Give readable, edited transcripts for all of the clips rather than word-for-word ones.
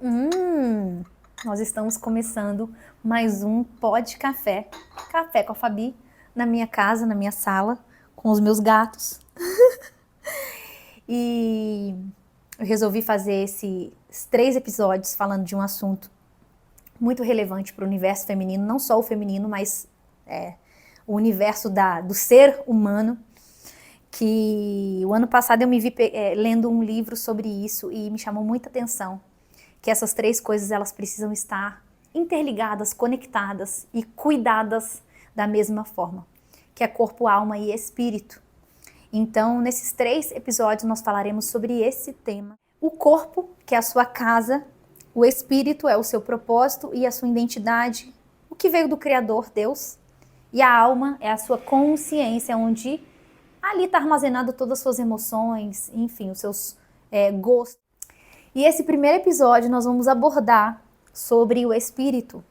Hum, Nós estamos começando mais um Pod Café. Café com a Fabi, na minha casa, na minha sala, com os meus gatos. E eu resolvi fazer esses 3 episódios falando de um assunto muito relevante para o universo feminino, não só o feminino, mas o universo do ser humano. Que o ano passado eu me vi lendo um livro sobre isso e me chamou muita atenção. Que essas 3 coisas elas precisam estar interligadas, conectadas e cuidadas da mesma forma, que é corpo, alma e espírito. Então, nesses 3 episódios nós falaremos sobre esse tema. O corpo, que é a sua casa, o espírito é o seu propósito e a sua identidade, o que veio do Criador, Deus, e a alma é a sua consciência, onde ali está armazenado todas as suas emoções, enfim, os seus gostos. E esse primeiro episódio nós vamos abordar sobre o espírito.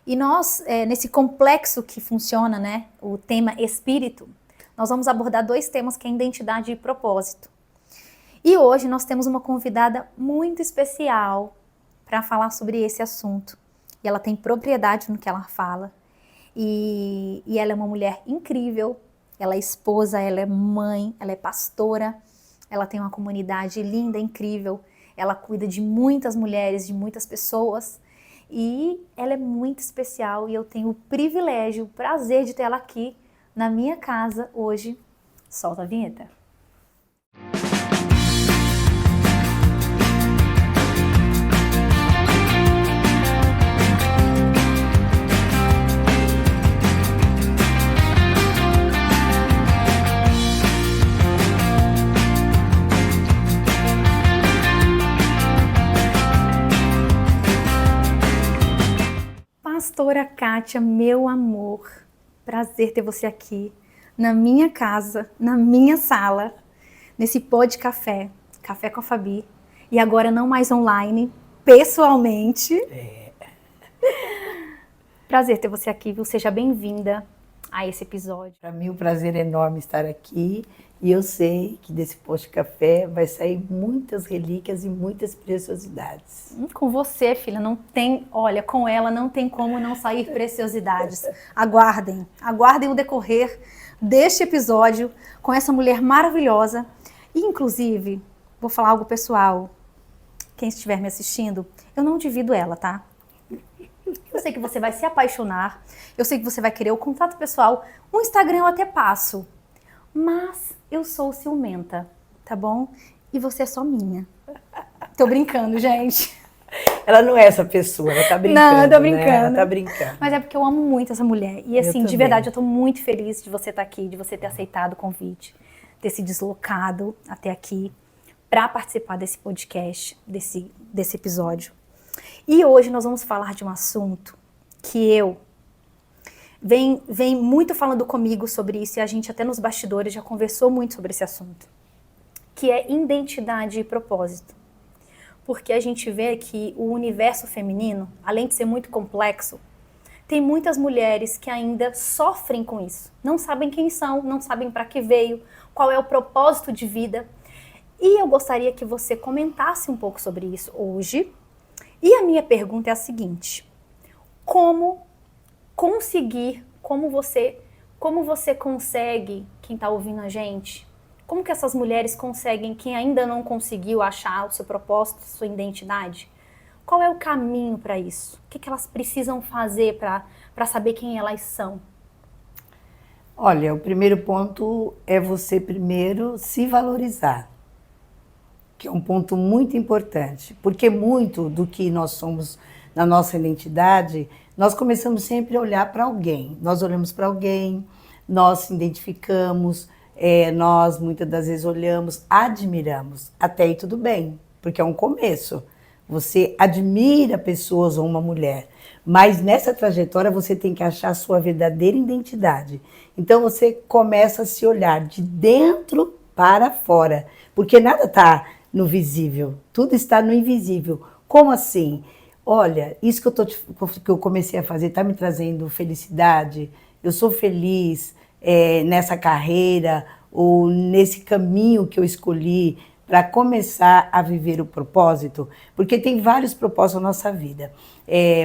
E nós, nesse complexo que funciona, né, o tema espírito, nós vamos abordar 2 temas que é identidade e propósito. E hoje nós temos uma convidada muito especial para falar sobre esse assunto. E ela tem propriedade no que ela fala. E ela é uma mulher incrível. Ela é esposa, ela é mãe, ela é pastora. Ela tem uma comunidade linda, incrível. Ela cuida de muitas mulheres, de muitas pessoas. E ela é muito especial e eu tenho o privilégio, o prazer de tê-la aqui na minha casa hoje. Solta a vinheta. Pastora Kátia, meu amor, prazer ter você aqui na minha casa, na minha sala, nesse Pod Café, Café com a Fabi, e agora não mais online, pessoalmente. Prazer ter você aqui, viu? Seja bem-vinda a esse episódio. Para mim, um prazer enorme estar aqui e eu sei que desse Pod Café vai sair muitas relíquias e muitas preciosidades. Com você, filha, não tem, olha, com ela não tem como não sair preciosidades. Aguardem o decorrer deste episódio com essa mulher maravilhosa. E, inclusive, vou falar algo pessoal. Quem estiver me assistindo, eu não divido ela, tá? Eu sei que você vai se apaixonar, eu sei que você vai querer o contato pessoal. O Instagram eu até passo, mas eu sou ciumenta, tá bom? E você é só minha. Tô brincando, gente. Ela não é essa pessoa, ela tá brincando. Não, eu tô brincando. Né? Ela tá brincando. Mas é porque eu amo muito essa mulher. E assim, de verdade, eu tô muito feliz de você estar aqui, de você ter aceitado o convite, ter se deslocado até aqui para participar desse podcast, desse episódio. E hoje nós vamos falar de um assunto que vem muito falando comigo sobre isso, e a gente até nos bastidores já conversou muito sobre esse assunto, que é identidade e propósito. Porque a gente vê que o universo feminino, além de ser muito complexo, tem muitas mulheres que ainda sofrem com isso. Não sabem quem são, não sabem para que veio, qual é o propósito de vida. E eu gostaria que você comentasse um pouco sobre isso hoje. E a minha pergunta é a seguinte: como você consegue, quem está ouvindo a gente, como que essas mulheres conseguem, quem ainda não conseguiu achar o seu propósito, sua identidade, qual é o caminho para isso? O que elas precisam fazer para saber quem elas são? Olha, o primeiro ponto é você primeiro se valorizar, que é um ponto muito importante, porque muito do que nós somos na nossa identidade, nós começamos sempre a olhar para alguém. Nós olhamos para alguém, nós se identificamos, nós muitas das vezes olhamos, admiramos. Até aí tudo bem, porque é um começo. Você admira pessoas ou uma mulher, mas nessa trajetória você tem que achar a sua verdadeira identidade. Então você começa a se olhar de dentro para fora, porque nada está no visível, tudo está no invisível. Como assim? Olha, isso que eu comecei a fazer está me trazendo felicidade, eu sou feliz nessa carreira ou nesse caminho que eu escolhi, para começar a viver o propósito, porque tem vários propósitos na nossa vida.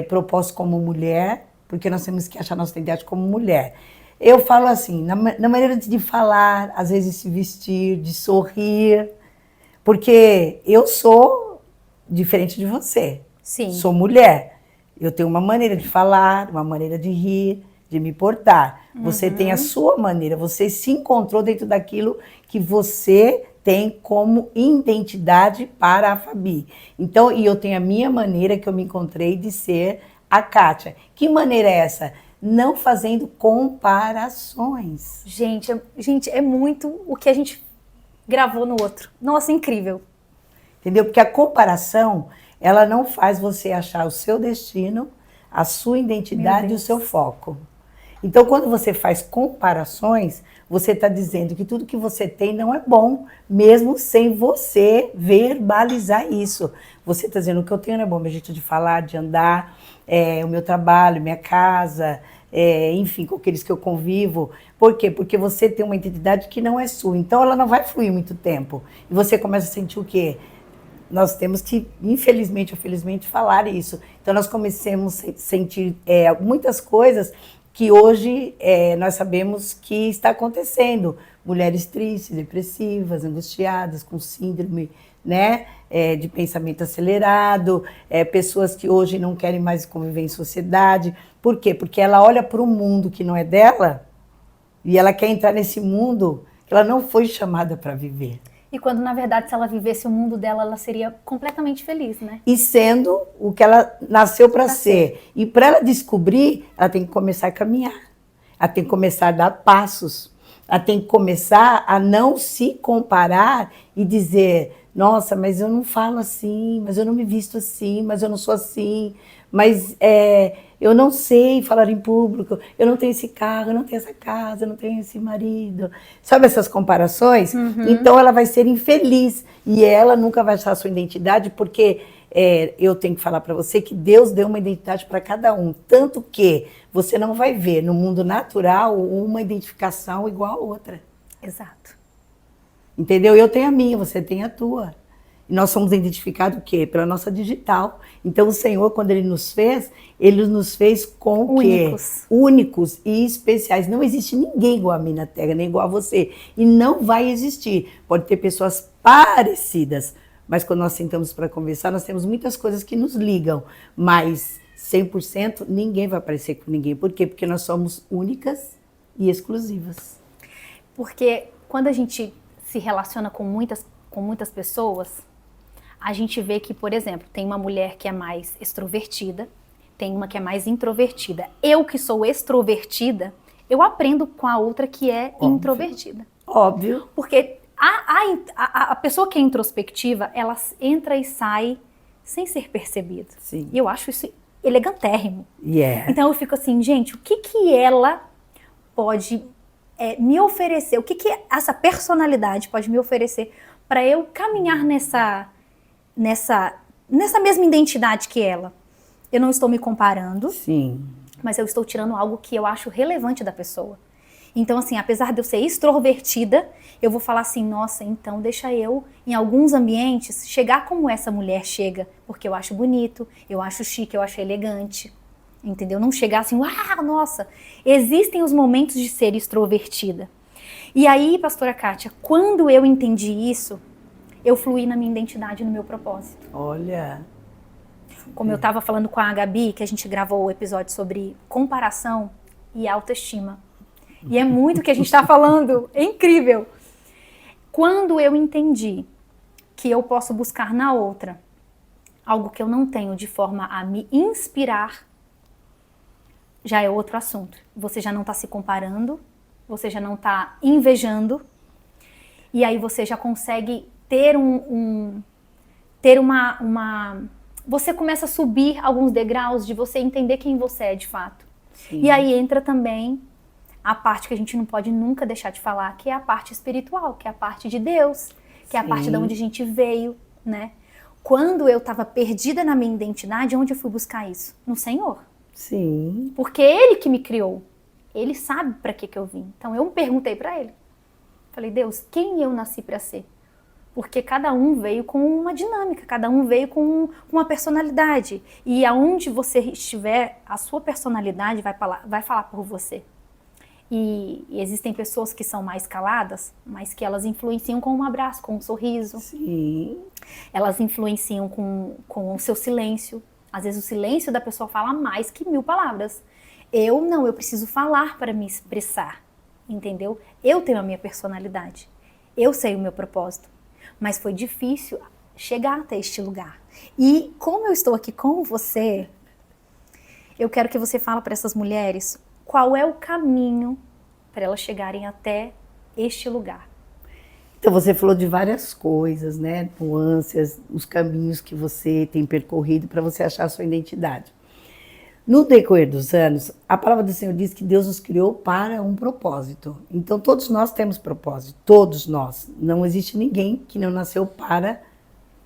Propósito como mulher, porque nós temos que achar nossa identidade como mulher. Eu falo assim, na maneira de falar, às vezes se vestir, de sorrir, porque eu sou diferente de você. Sim. Sou mulher. Eu tenho uma maneira de falar, uma maneira de rir, de me portar. Você tem a sua maneira, você se encontrou dentro daquilo que você tem como identidade para a Fabi. Então, e eu tenho a minha maneira que eu me encontrei de ser a Kátia. Que maneira é essa? Não fazendo comparações. Gente, é muito o que a gente gravou no outro. Nossa, incrível. Entendeu? Porque a comparação, ela não faz você achar o seu destino, a sua identidade e o seu foco. Então, quando você faz comparações, você está dizendo que tudo que você tem não é bom, mesmo sem você verbalizar isso. Você está dizendo o que eu tenho não é bom, meu jeito de falar, de andar, o meu trabalho, minha casa, enfim, com aqueles que eu convivo. Por quê? Porque você tem uma identidade que não é sua. Então, ela não vai fluir muito tempo. E você começa a sentir o quê? Nós temos que, infelizmente ou felizmente, falar isso. Então, nós começamos a sentir muitas coisas que hoje nós sabemos que está acontecendo. Mulheres tristes, depressivas, angustiadas, com síndrome, né, de pensamento acelerado, pessoas que hoje não querem mais conviver em sociedade. Por quê? Porque ela olha para um mundo que não é dela e ela quer entrar nesse mundo que ela não foi chamada para viver. E quando, na verdade, se ela vivesse o mundo dela, ela seria completamente feliz, né? E sendo o que ela nasceu para ser. E para ela descobrir, ela tem que começar a caminhar. Ela tem que começar a dar passos. Ela tem que começar a não se comparar e dizer, nossa, mas eu não falo assim, mas eu não me visto assim, mas eu não sou assim, mas eu não sei falar em público, eu não tenho esse carro, eu não tenho essa casa, eu não tenho esse marido. Sabe essas comparações? Então ela vai ser infeliz e ela nunca vai achar a sua identidade, porque eu tenho que falar para você que Deus deu uma identidade para cada um, tanto que você não vai ver no mundo natural uma identificação igual a outra. Exato. Entendeu? Eu tenho a minha, você tem a tua. E nós somos identificados o quê? Pela nossa digital. Então o Senhor, quando Ele nos fez com únicos. O quê? Únicos e especiais. Não existe ninguém igual a mim na Terra, nem igual a você. E não vai existir. Pode ter pessoas parecidas, mas quando nós sentamos para conversar, nós temos muitas coisas que nos ligam. Mas 100% ninguém vai parecer com ninguém. Por quê? Porque nós somos únicas e exclusivas. Porque quando a gente se relaciona com muitas pessoas, a gente vê que, por exemplo, tem uma mulher que é mais extrovertida, tem uma que é mais introvertida. Eu que sou extrovertida, eu aprendo com a outra que é introvertida. Óbvio. Porque a pessoa que é introspectiva, ela entra e sai sem ser percebida. Sim. E eu acho isso elegantérrimo. Yeah. Então eu fico assim, gente, o que ela pode me oferecer? O que essa personalidade pode me oferecer para eu caminhar nessa mesma identidade que ela? Eu não estou me comparando, Sim, mas eu estou tirando algo que eu acho relevante da pessoa. Então, assim, apesar de eu ser extrovertida, eu vou falar assim, nossa, então deixa eu, em alguns ambientes, chegar como essa mulher chega, porque eu acho bonito, eu acho chique, eu acho elegante, entendeu? Não chegar assim, nossa, existem os momentos de ser extrovertida. E aí, pastora Kátia, quando eu entendi isso, eu fluí na minha identidade, no meu propósito. Olha. Como eu estava falando com a Gabi, que a gente gravou o episódio sobre comparação e autoestima. E é muito o que a gente está falando, é incrível. Quando eu entendi que eu posso buscar na outra algo que eu não tenho de forma a me inspirar, já é outro assunto. Você já não está se comparando, você já não está invejando, e aí você já consegue ter você começa a subir alguns degraus de você entender quem você é de fato. Sim. E aí entra também a parte que a gente não pode nunca deixar de falar, que é a parte espiritual, que é a parte de Deus, que é a parte de onde a gente veio, né? Quando eu estava perdida na minha identidade, onde eu fui buscar isso? No Senhor. Sim. Porque Ele que me criou. Ele sabe para que eu vim. Então eu me perguntei para Ele. Falei, Deus, quem eu nasci para ser? Porque cada um veio com uma dinâmica, cada um veio com uma personalidade. E aonde você estiver, a sua personalidade vai falar por você. E existem pessoas que são mais caladas, mas que elas influenciam com um abraço, com um sorriso. Sim. Elas influenciam com o seu silêncio. Às vezes o silêncio da pessoa fala mais que 1000 palavras. Eu não, eu preciso falar para me expressar, entendeu? Eu tenho a minha personalidade, eu sei o meu propósito, mas foi difícil chegar até este lugar. E como eu estou aqui com você, eu quero que você fale para essas mulheres qual é o caminho para elas chegarem até este lugar. Então você falou de várias coisas, né? Nuances, os caminhos que você tem percorrido para você achar a sua identidade. No decorrer dos anos, a palavra do Senhor diz que Deus nos criou para um propósito. Então todos nós temos propósito, todos nós. Não existe ninguém que não nasceu para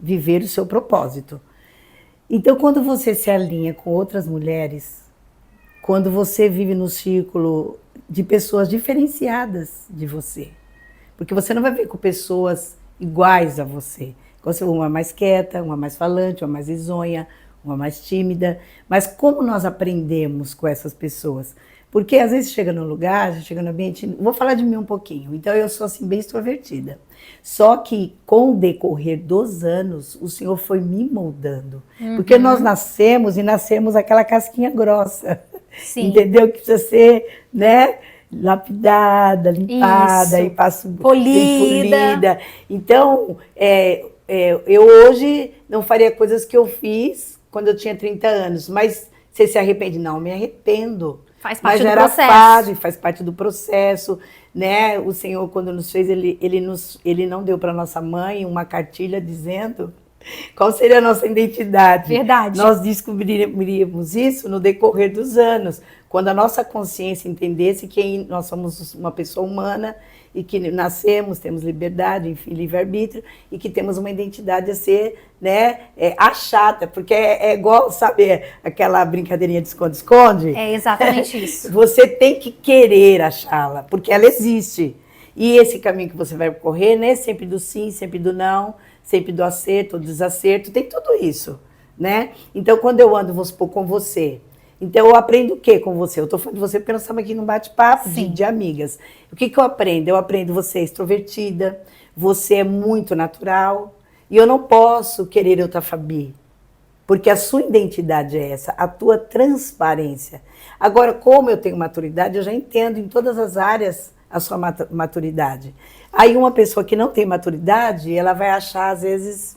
viver o seu propósito. Então quando você se alinha com outras mulheres, quando você vive no círculo de pessoas diferenciadas de você, porque você não vai ver com pessoas iguais a você. Uma mais quieta, uma mais falante, uma mais risonha, uma mais tímida. Mas como nós aprendemos com essas pessoas? Porque às vezes chega no lugar, chega no ambiente... Vou falar de mim um pouquinho. Então eu sou assim bem extrovertida. Só que com o decorrer dos anos, o Senhor foi me moldando. Porque nós nascemos aquela casquinha grossa. Sim. Entendeu? Que precisa ser, né, lapidada, limpada, e passo polida. Então, eu hoje não faria coisas que eu fiz quando eu tinha 30 anos, mas você se arrepende? Não, me arrependo. Faz parte do processo. Faz parte do processo, né? O Senhor, quando nos fez, ele não deu para nossa mãe uma cartilha dizendo qual seria a nossa identidade. Verdade. Nós descobriríamos isso no decorrer dos anos, quando a nossa consciência entendesse que nós somos uma pessoa humana e que nascemos, temos liberdade, enfim, livre-arbítrio, e que temos uma identidade a ser, né, achada, porque é igual, sabe, aquela brincadeirinha de esconde-esconde? É exatamente isso. Você tem que querer achá-la, porque ela existe. E esse caminho que você vai correr, né, sempre do sim, sempre do não, sempre do acerto, do desacerto, tem tudo isso, né? Então, quando eu ando, vou supor, com você, então eu aprendo o que com você? Eu estou falando de você porque nós estamos aqui num bate-papo de amigas. O que eu aprendo? Eu aprendo você é extrovertida, você é muito natural, e eu não posso querer outra Fabi, porque a sua identidade é essa, a tua transparência. Agora, como eu tenho maturidade, eu já entendo em todas as áreas a sua maturidade. Aí uma pessoa que não tem maturidade, ela vai achar, às vezes...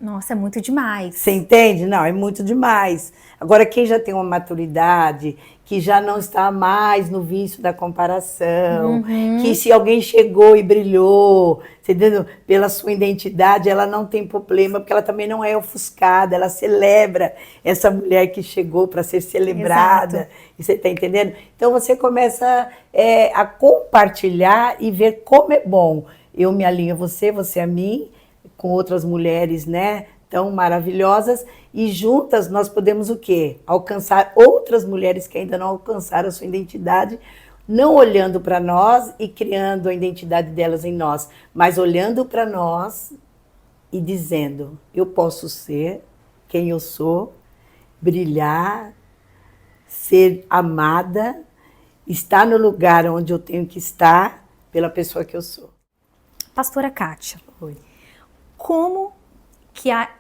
Nossa, é muito demais. Você entende? Não, é muito demais. Agora, quem já tem uma maturidade, que já não está mais no vício da comparação, que se alguém chegou e brilhou, você entendeu? Pela sua identidade, ela não tem problema, porque ela também não é ofuscada, ela celebra essa mulher que chegou para ser celebrada. Exato. E você está entendendo? Então você começa a compartilhar e ver como é bom. Eu me alinho a você, você a mim, com outras mulheres, né, tão maravilhosas, e juntas nós podemos o quê? Alcançar outras mulheres que ainda não alcançaram a sua identidade, não olhando para nós e criando a identidade delas em nós, mas olhando para nós e dizendo, eu posso ser quem eu sou, brilhar, ser amada, estar no lugar onde eu tenho que estar pela pessoa que eu sou. Pastora Kátia. Oi. Como que a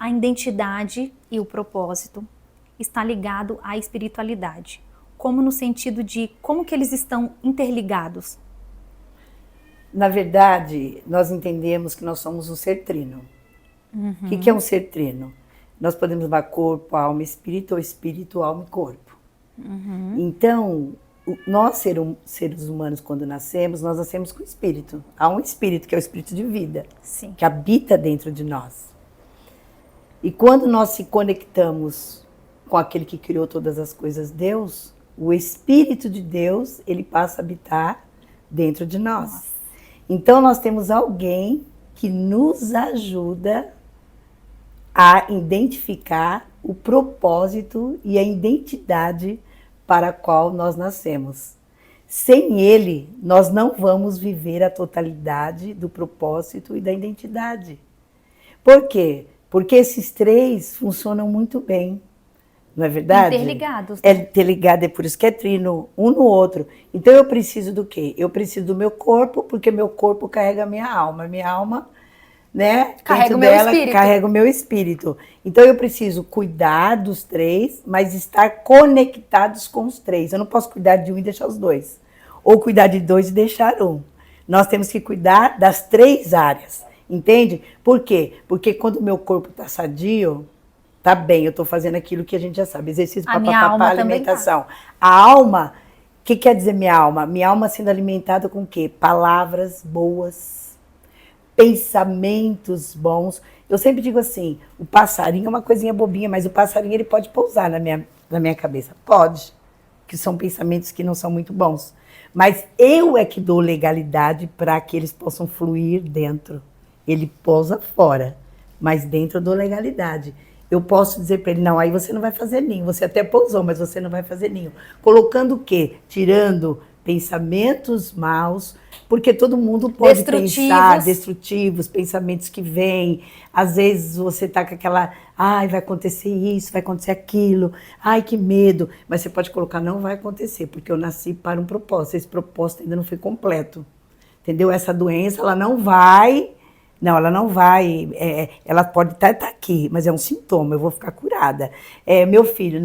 identidade e o propósito está ligado à espiritualidade? Como no sentido de como que eles estão interligados? Na verdade, nós entendemos que nós somos um ser trino. O que é um ser trino? Nós podemos levar corpo, alma, espírito, ou espírito, alma e corpo. Então, nós seres humanos, quando nascemos, nós nascemos com espírito. Há um espírito, que é o espírito de vida, Sim. que habita dentro de nós. E quando nós se conectamos com aquele que criou todas as coisas, Deus, o Espírito de Deus, ele passa a habitar dentro de nós. Nossa. Então nós temos alguém que nos ajuda a identificar o propósito e a identidade para a qual nós nascemos. Sem ele, nós não vamos viver a totalidade do propósito e da identidade. Por quê? Porque esses três funcionam muito bem. Não é verdade? Interligados. É interligado, é por isso que é trino, um no outro. Então eu preciso do quê? Eu preciso do meu corpo, porque meu corpo carrega a minha alma. Minha alma, né? Carrega dentro o meu dela, espírito. carrega o meu espírito. Então eu preciso cuidar dos três, mas estar conectados com os três. Eu não posso cuidar de um e deixar os dois. Ou cuidar de dois e deixar um. Nós temos que cuidar das três áreas. Entende? Por quê? Porque quando o meu corpo está sadio, tá bem, eu estou fazendo aquilo que a gente já sabe, exercício para alimentação. A alma, o que quer dizer minha alma? Minha alma sendo alimentada com o quê? Palavras boas, pensamentos bons. Eu sempre digo assim, o passarinho é uma coisinha bobinha, mas o passarinho ele pode pousar na minha cabeça. Pode, que são pensamentos que não são muito bons. Mas eu é que dou legalidade para que eles possam fluir dentro. Ele pousa fora, mas dentro eu dou legalidade. Eu posso dizer para ele, não, aí você não vai fazer ninho. Você até pousou, mas você não vai fazer ninho. Colocando o quê? Tirando pensamentos maus, porque todo mundo pode pensar, destrutivos, pensamentos que vêm. Às vezes você está com aquela, ai, vai acontecer isso, vai acontecer aquilo, ai, que medo. Mas você pode colocar, não vai acontecer, porque eu nasci para um propósito. Esse propósito ainda não foi completo. Entendeu? Essa doença, ela não vai... Não, ela não vai, ela pode estar aqui, mas é um sintoma, eu vou ficar curada. Meu filho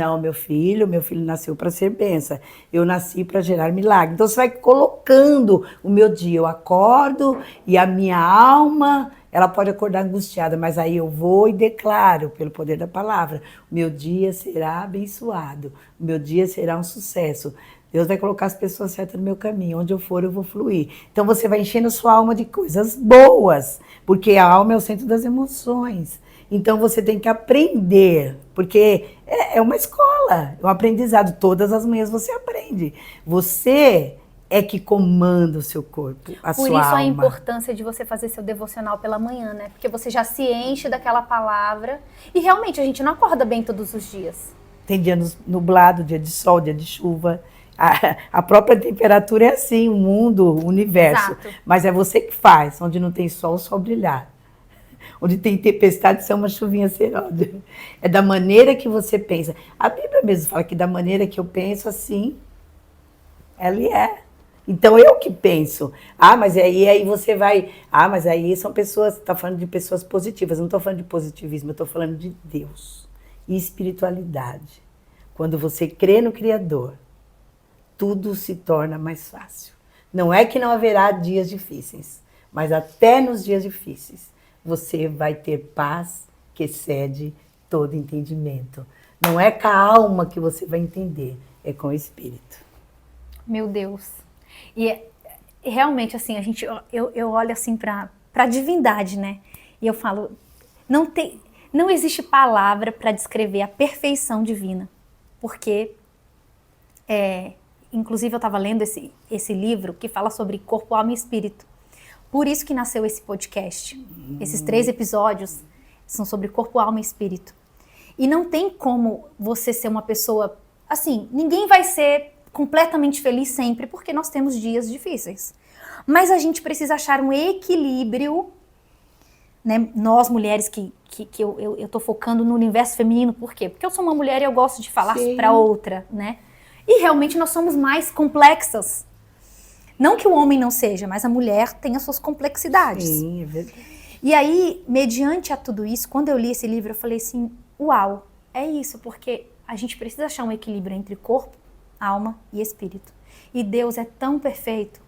nasceu para ser bênção, eu nasci para gerar milagre. Então você vai colocando o meu dia, eu acordo e a minha alma, ela pode acordar angustiada, mas aí eu vou e declaro, pelo poder da palavra, o meu dia será abençoado, o meu dia será um sucesso. Deus vai colocar as pessoas certas no meu caminho. Onde eu for, eu vou fluir. Então, você vai enchendo a sua alma de coisas boas. Porque a alma é o centro das emoções. Então, você tem que aprender. Porque é uma escola. É um aprendizado. Todas as manhãs você aprende. Você é que comanda o seu corpo, a sua alma. Por isso a importância de você fazer seu devocional pela manhã, né? Porque você já se enche daquela palavra. E, realmente, a gente não acorda bem todos os dias. Tem dia nublado, dia de sol, dia de chuva. A própria temperatura é assim, o mundo, o universo. Exato. Mas é você que faz. Onde não tem sol, o sol brilhar. Onde tem tempestade, são uma chuvinha serôdia. É da maneira que você pensa. A Bíblia mesmo fala que da maneira que eu penso, assim, ela é. Então, eu que penso. Mas aí você vai... mas aí são pessoas... Está falando de pessoas positivas. Não estou falando de positivismo, eu estou falando de Deus. E espiritualidade. Quando você crê no Criador, tudo se torna mais fácil. Não é que não haverá dias difíceis, mas até nos dias difíceis, você vai ter paz que excede todo entendimento. Não é com a alma que você vai entender, é com o espírito. Meu Deus. E realmente, assim, eu olho assim para a divindade, né? E eu falo, não existe palavra para descrever a perfeição divina. Porque inclusive, eu estava lendo esse livro que fala sobre corpo, alma e espírito. Por isso que nasceu esse podcast. Esses 3 episódios são sobre corpo, alma e espírito. E não tem como você ser uma pessoa... Assim, ninguém vai ser completamente feliz sempre, porque nós temos dias difíceis. Mas a gente precisa achar um equilíbrio, né? Nós, mulheres, que eu estou focando no universo feminino. Por quê? Porque eu sou uma mulher e eu gosto de falar para outra, né? E realmente nós somos mais complexas. Não que o homem não seja, mas a mulher tem as suas complexidades. Sim, é verdade. E aí, mediante a tudo isso, quando eu li esse livro, eu falei assim, uau, é isso, porque a gente precisa achar um equilíbrio entre corpo, alma e espírito. E Deus é tão perfeito,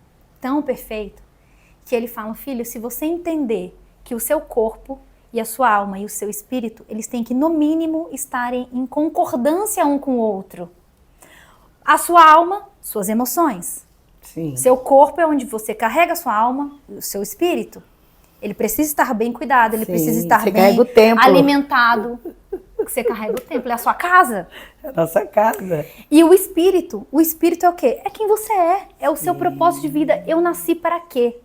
que ele fala, filho, se você entender que o seu corpo e a sua alma e o seu espírito, eles têm que, no mínimo, estarem em concordância um com o outro. A sua alma, suas emoções. Sim. Seu corpo é onde você carrega a sua alma, o seu espírito. Ele precisa estar bem cuidado, ele precisa estar bem alimentado. Você carrega o templo, é a sua casa. É a nossa casa. E o espírito é o quê? É quem você é o seu propósito de vida. Eu nasci para quê?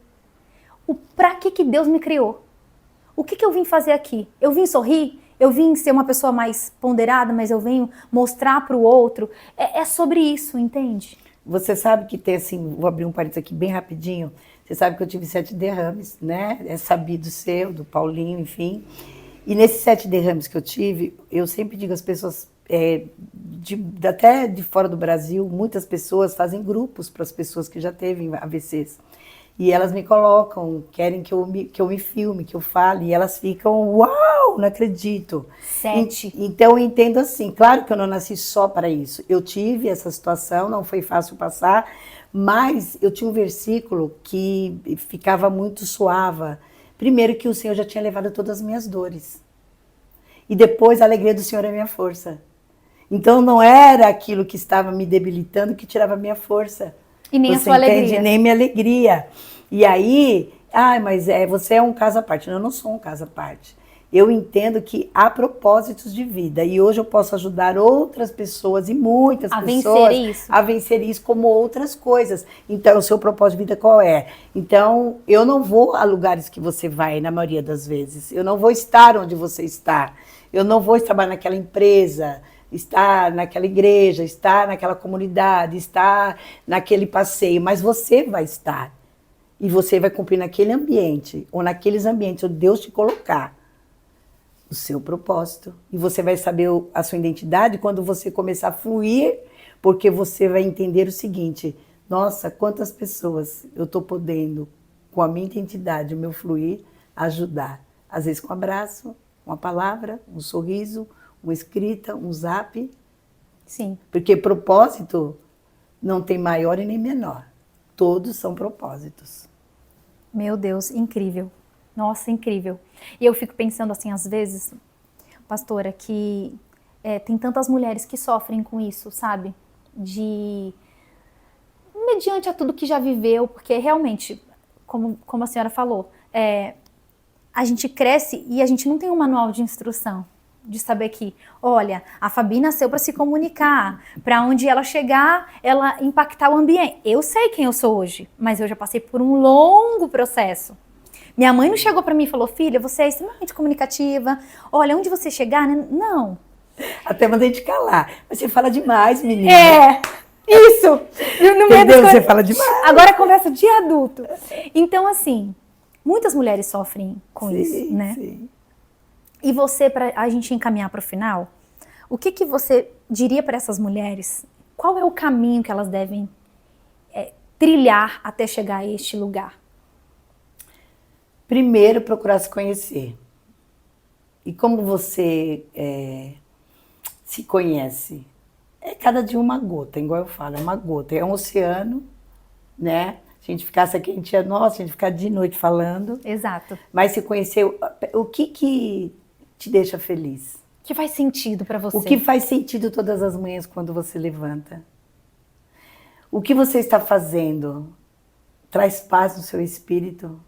Para que Deus me criou? O que eu vim fazer aqui? Eu vim sorrir? Eu vim ser uma pessoa mais ponderada, mas eu venho mostrar para o outro. É sobre isso, entende? Você sabe que tem assim, vou abrir um parênteses aqui bem rapidinho, você sabe que eu tive 7 derrames, né? É sabido seu, do Paulinho, enfim. E nesses 7 derrames que eu tive, eu sempre digo às pessoas, até de fora do Brasil, muitas pessoas fazem grupos para as pessoas que já teve AVCs. E elas me colocam, querem que eu me filme, que eu fale, e elas ficam, uau, não acredito. 7. Então eu entendo assim, claro que eu não nasci só para isso. Eu tive essa situação, não foi fácil passar, mas eu tinha um versículo que ficava muito suave. Primeiro que o Senhor já tinha levado todas as minhas dores. E depois a alegria do Senhor é minha força. Então não era aquilo que estava me debilitando que tirava a minha força. E nem Você a sua entende? alegria. Nem minha alegria. E aí, mas você é um caso à parte. Não, eu não sou um caso à parte. Eu entendo que há propósitos de vida. E hoje eu posso ajudar outras pessoas e muitas pessoas a vencer isso como outras coisas. Então, o seu propósito de vida qual é? Então, eu não vou a lugares que você vai, na maioria das vezes. Eu não vou estar onde você está. Eu não vou trabalhar naquela empresa, estar naquela igreja, estar naquela comunidade, estar naquele passeio, mas você vai estar. E você vai cumprir naquele ambiente, ou naqueles ambientes onde Deus te colocar o seu propósito. E você vai saber a sua identidade quando você começar a fluir, porque você vai entender o seguinte, nossa, quantas pessoas eu estou podendo, com a minha identidade, o meu fluir, ajudar. Às vezes com um abraço, uma palavra, um sorriso, uma escrita, um zap. Sim. Porque propósito não tem maior e nem menor. Todos são propósitos. Meu Deus, incrível. Nossa, incrível. E eu fico pensando assim, às vezes, pastora, que tem tantas mulheres que sofrem com isso, sabe? Mediante a tudo que já viveu, porque realmente, como a senhora falou, a gente cresce e a gente não tem um manual de instrução. De saber que, olha, a Fabi nasceu para se comunicar, para onde ela chegar, ela impactar o ambiente. Eu sei quem eu sou hoje, mas eu já passei por um longo processo. Minha mãe não chegou para mim e falou, filha, você é extremamente comunicativa, olha, onde você chegar, né? Não. Até mandei te calar, mas você fala demais, menina. Isso! Entendeu? Você fala demais. Agora é conversa de adulto. Então, assim, muitas mulheres sofrem com isso, né? Sim. E você, para a gente encaminhar para o final, o que você diria para essas mulheres? Qual é o caminho que elas devem trilhar até chegar a este lugar? Primeiro, procurar se conhecer. E como você se conhece? É cada dia uma gota, igual eu falo, é uma gota. É um oceano, né? Se a gente ficasse aqui, a gente ficar de noite falando. Exato. Mas se conhecer, o que te deixa feliz? O que faz sentido para você? O que faz sentido todas as manhãs quando você levanta? O que você está fazendo traz paz no seu espírito?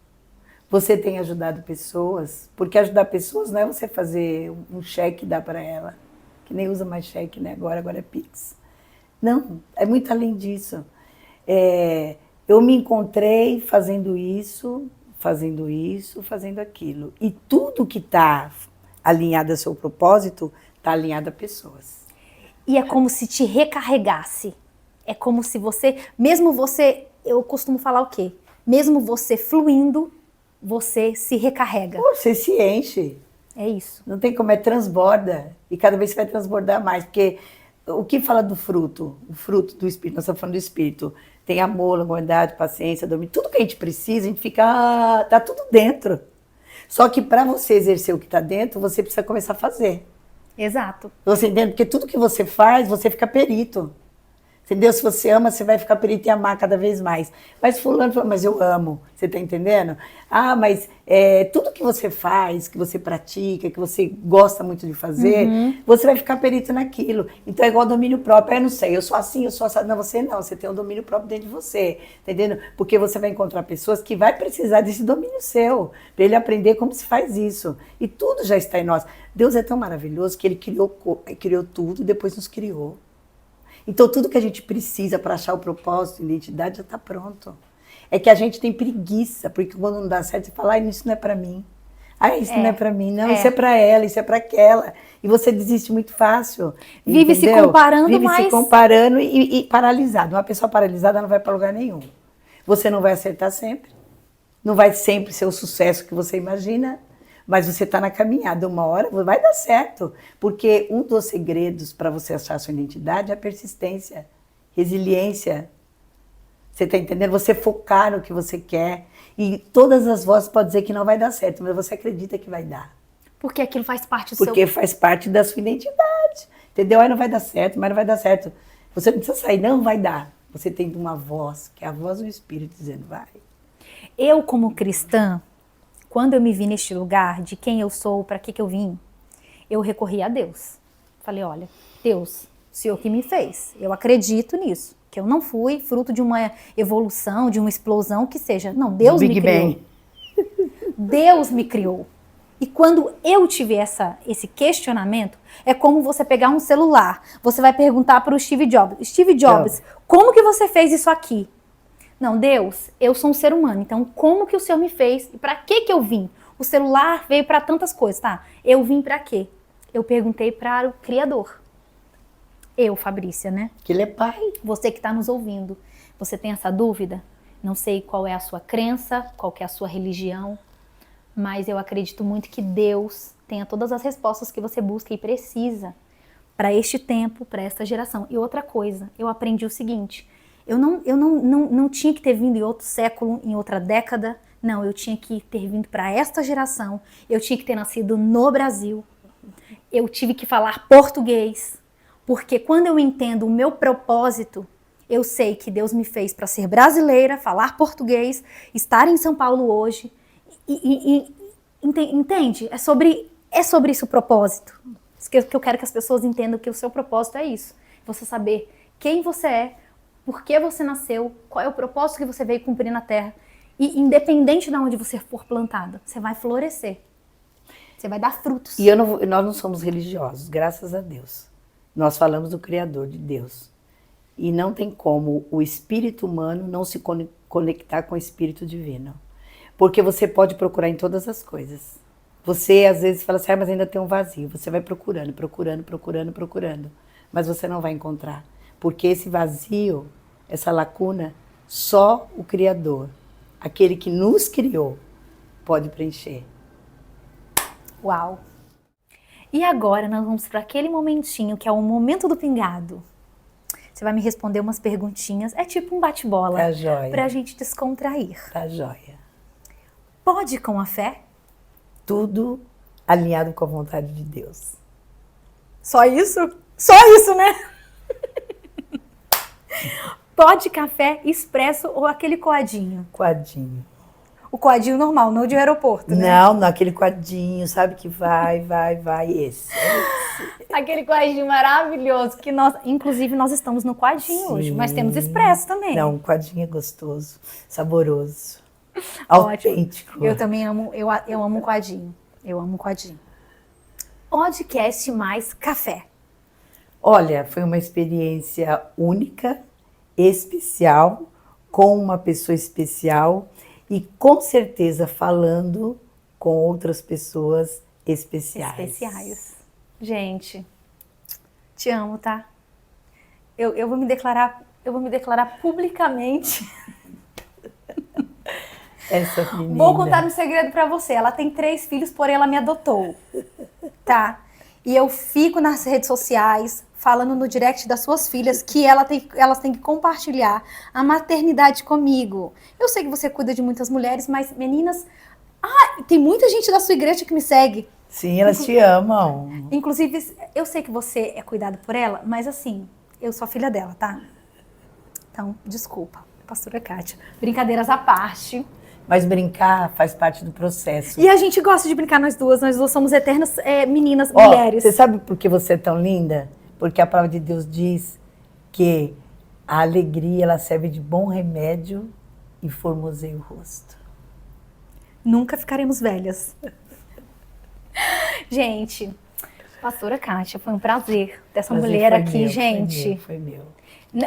Você tem ajudado pessoas? Porque ajudar pessoas não é você fazer um cheque e dar para ela, que nem usa mais cheque, né? Agora é Pix. Não, é muito além disso. Eu me encontrei fazendo isso, fazendo aquilo. E tudo que está alinhado ao seu propósito, está alinhado a pessoas. E é como se te recarregasse. É como se mesmo você, eu costumo falar o quê? Mesmo você fluindo, você se recarrega. Você se enche. É isso. Não tem como, transborda. E cada vez você vai transbordar mais. Porque o que fala do fruto? O fruto do Espírito, nós estamos falando do Espírito. Tem amor, longanimidade, paciência, domínio. Tudo que a gente precisa, a gente fica... Está tudo dentro. Só que para você exercer o que está dentro, você precisa começar a fazer. Exato. Você entende? Porque tudo que você faz, você fica perito. Entendeu? Se você ama, você vai ficar perito em amar cada vez mais. Mas fulano fala, mas eu amo. Você está entendendo? Mas tudo que você faz, que você pratica, que você gosta muito de fazer, você vai ficar perito naquilo. Então é igual domínio próprio. Eu não sei, eu sou assim, eu sou assim. Não, você não. Você tem um domínio próprio dentro de você. Entendendo? Porque você vai encontrar pessoas que vai precisar desse domínio seu, para ele aprender como se faz isso. E tudo já está em nós. Deus é tão maravilhoso que ele criou tudo e depois nos criou. Então, tudo que a gente precisa para achar o propósito, a identidade, já está pronto. É que a gente tem preguiça, porque quando não dá certo, você fala, isso não é para mim. Ah, isso não é para mim, não, isso é para ela, isso é para aquela. E você desiste muito fácil. Vive entendeu? se comparando, Vive mas... se comparando e paralisado. Uma pessoa paralisada não vai para lugar nenhum. Você não vai acertar sempre. Não vai sempre ser o sucesso que você imagina, mas você está na caminhada. Uma hora vai dar certo. Porque um dos segredos para você achar a sua identidade é a persistência, resiliência. Você está entendendo? Você focar no que você quer. E todas as vozes podem dizer que não vai dar certo, mas você acredita que vai dar. Porque aquilo faz parte do seu... Porque faz parte da sua identidade. Entendeu? Aí não vai dar certo, mas não vai dar certo. Você não precisa sair, não vai dar. Você tem uma voz, que é a voz do Espírito, dizendo vai. Eu, como cristã, quando eu me vi neste lugar de quem eu sou, para que eu vim, eu recorri a Deus. Falei, olha, Deus, o Senhor que me fez, eu acredito nisso, que eu não fui fruto de uma evolução, de uma explosão, que seja. Não, Deus me criou. Deus me criou. E quando eu tive esse questionamento, é como você pegar um celular, você vai perguntar para o Steve Jobs, como que você fez isso aqui? Não, Deus, eu sou um ser humano, então como que o Senhor me fez e para que eu vim? O celular veio para tantas coisas, tá? Eu vim para quê? Eu perguntei para o Criador. Eu, Fabrícia, né? Que ele é pai. Você que está nos ouvindo, você tem essa dúvida? Não sei qual é a sua crença, qual que é a sua religião, mas eu acredito muito que Deus tenha todas as respostas que você busca e precisa para este tempo, para esta geração. E outra coisa, eu aprendi o seguinte, eu não tinha que ter vindo em outro século, em outra década, não, eu tinha que ter vindo para esta geração, eu tinha que ter nascido no Brasil, eu tive que falar português, porque quando eu entendo o meu propósito, eu sei que Deus me fez para ser brasileira, falar português, estar em São Paulo hoje, entende? É sobre isso o propósito. Que eu quero que as pessoas entendam que o seu propósito é isso. Você saber quem você é, por que você nasceu, qual é o propósito que você veio cumprir na Terra. E independente de onde você for plantada, você vai florescer. Você vai dar frutos. E nós não somos religiosos, graças a Deus. Nós falamos do Criador, de Deus. E não tem como o espírito humano não se conectar com o espírito divino. Porque você pode procurar em todas as coisas. Você às vezes fala assim, mas ainda tem um vazio. Você vai procurando, mas você não vai encontrar. Porque esse vazio, essa lacuna, só o Criador, aquele que nos criou, pode preencher. Uau! E agora nós vamos para aquele momentinho que é o momento do pingado. Você vai me responder umas perguntinhas, é tipo um bate-bola. Tá joia. Pra gente descontrair. Tá joia. Pode com a fé? Tudo alinhado com a vontade de Deus. Só isso? Só isso, né? Pode café, expresso ou aquele coadinho? Coadinho. O coadinho normal, não de aeroporto, né? Não, aquele coadinho, sabe que vai, esse. Aquele coadinho maravilhoso, que inclusive nós estamos no coadinho hoje, mas temos expresso também. Não, o coadinho é gostoso, saboroso, autêntico. Eu também amo, eu amo coadinho, Podcast mais café. Olha, foi uma experiência única, especial, com uma pessoa especial e com certeza falando com outras pessoas especiais. Gente, te amo, tá? Eu vou me declarar publicamente. Essa menina. Vou contar um segredo pra você. Ela tem 3 filhos, porém ela me adotou, tá? E eu fico nas redes sociais falando no direct das suas filhas que elas têm que compartilhar a maternidade comigo. Eu sei que você cuida de muitas mulheres, mas meninas... tem muita gente da sua igreja que me segue. Sim, elas te amam. Inclusive, eu sei que você é cuidado por ela, mas assim, eu sou a filha dela, tá? Então, desculpa, pastora Kátia. Brincadeiras à parte. Mas brincar faz parte do processo. E a gente gosta de brincar nós duas somos eternas meninas, mulheres. Você sabe por que você é tão linda? Porque a palavra de Deus diz que a alegria ela serve de bom remédio e formoseia o rosto. Nunca ficaremos velhas. Gente, pastora Kátia, foi um prazer ter essa mulher aqui, gente. Foi meu.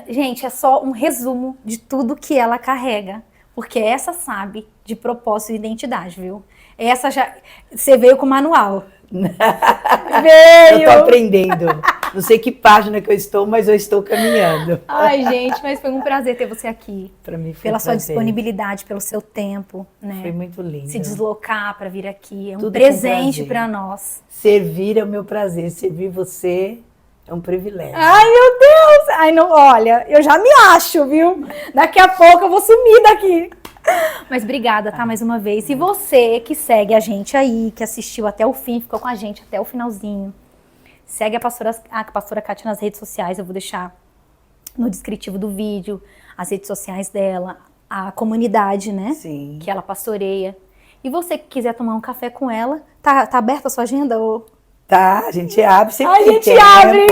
Gente, é só um resumo de tudo que ela carrega. Porque essa sabe de propósito e identidade, viu? Essa já... Você veio com o manual. Eu tô aprendendo. Não sei que página que eu estou, mas eu estou caminhando. Ai, gente, mas foi um prazer ter você aqui. Para mim foi pela sua prazer. disponibilidade, pelo seu tempo, né? Foi muito lindo. Se deslocar para vir aqui é um Tudo presente para nós. Servir é o meu prazer, servir você é um privilégio. Ai, meu Deus! Ai, não, olha, eu já me acho, viu? Daqui a pouco eu vou sumir daqui. Mas obrigada, tá? Mais uma vez. E você que segue a gente aí, que assistiu até o fim, ficou com a gente até o finalzinho. Segue a pastora Kátia nas redes sociais, eu vou deixar no descritivo do vídeo, as redes sociais dela, a comunidade, né? Sim. Que ela pastoreia. E você que quiser tomar um café com ela, tá aberta a sua agenda? Ou... Tá, a gente abre sempre. A gente tempo. abre!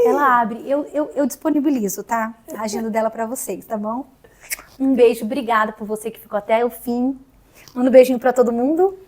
Ela abre, eu disponibilizo, tá? A agenda dela pra vocês, tá bom? Um beijo, obrigada por você que ficou até o fim. Manda um beijinho pra todo mundo.